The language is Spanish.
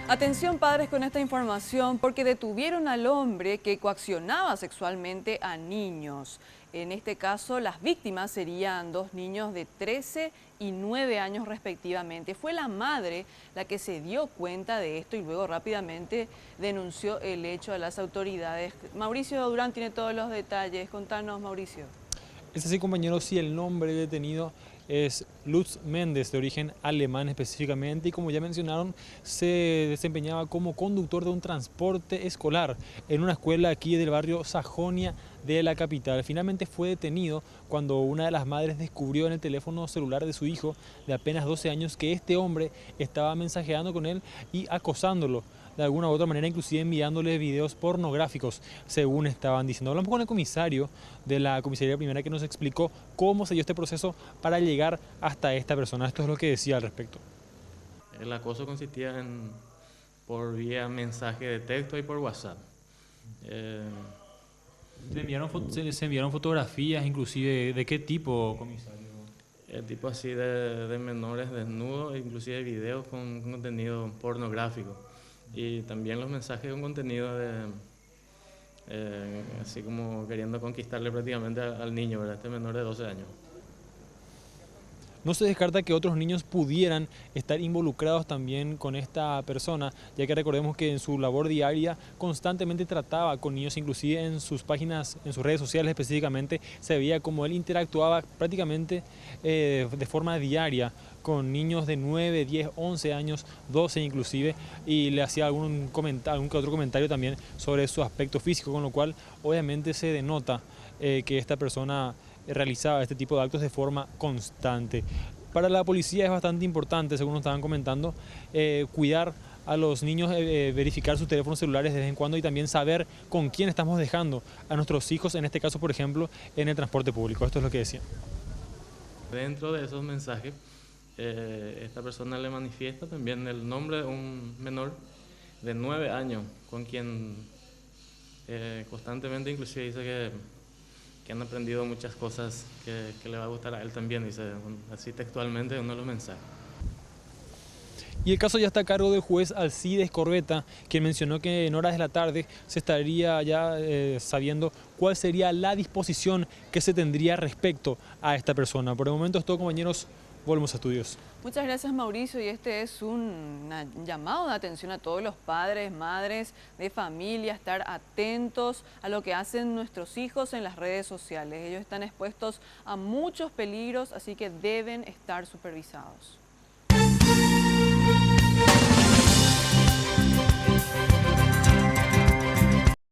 Atención padres con esta información porque detuvieron al hombre que coaccionaba sexualmente a niños. En este caso, las víctimas serían dos niños de 13 y 9 años respectivamente. Fue la madre la que se dio cuenta de esto y luego rápidamente denunció el hecho a las autoridades. Mauricio Durán tiene todos los detalles. Contanos, Mauricio. Es así, compañeros, sí, el nombre del detenido es Lutz Méndez, de origen alemán específicamente, y como ya mencionaron, se desempeñaba como conductor de un transporte escolar en una escuela aquí del barrio Sajonia de la capital. Finalmente fue detenido cuando una de las madres descubrió en el teléfono celular de su hijo de apenas 12 años que este hombre estaba mensajeando con él y acosándolo de alguna u otra manera, inclusive enviándole videos pornográficos, según estaban diciendo. Hablamos con el comisario de la comisaría primera que nos explicó cómo se dio este proceso para llegar hasta esta persona. Esto es lo que decía al respecto. El acoso consistía por vía mensaje de texto y por WhatsApp. Se enviaron fotografías, inclusive, ¿de qué tipo, comisario? Tipo así de menores desnudos, inclusive videos con contenido pornográfico. Y también los mensajes con contenido así como queriendo conquistarle prácticamente al niño, ¿verdad? Este menor de 12 años. No se descarta que otros niños pudieran estar involucrados también con esta persona, ya que recordemos que en su labor diaria constantemente trataba con niños, inclusive en sus páginas, en sus redes sociales específicamente, se veía como él interactuaba prácticamente de forma diaria con niños de 9, 10, 11 años, 12 inclusive, y le hacía algún que otro comentario también sobre su aspecto físico, con lo cual obviamente se denota que esta persona realizaba este tipo de actos de forma constante. Para la policía es bastante importante, según nos estaban comentando, cuidar a los niños, verificar sus teléfonos celulares de vez en cuando y también saber con quién estamos dejando a nuestros hijos, en este caso, por ejemplo, en el transporte público. Esto es lo que decían. Dentro de esos mensajes, esta persona le manifiesta también el nombre de un menor de 9 años, con quien constantemente inclusive dice que han aprendido muchas cosas que le va a gustar a él también, dice así textualmente uno de los mensajes. Y el caso ya está a cargo del juez Alcides Corbeta, quien mencionó que en horas de la tarde se estaría ya sabiendo cuál sería la disposición que se tendría respecto a esta persona. Por el momento es todo, compañeros. Volvemos a estudios. Muchas gracias, Mauricio, y este es un llamado de atención a todos los padres, madres de familia, estar atentos a lo que hacen nuestros hijos en las redes sociales. Ellos están expuestos a muchos peligros, así que deben estar supervisados.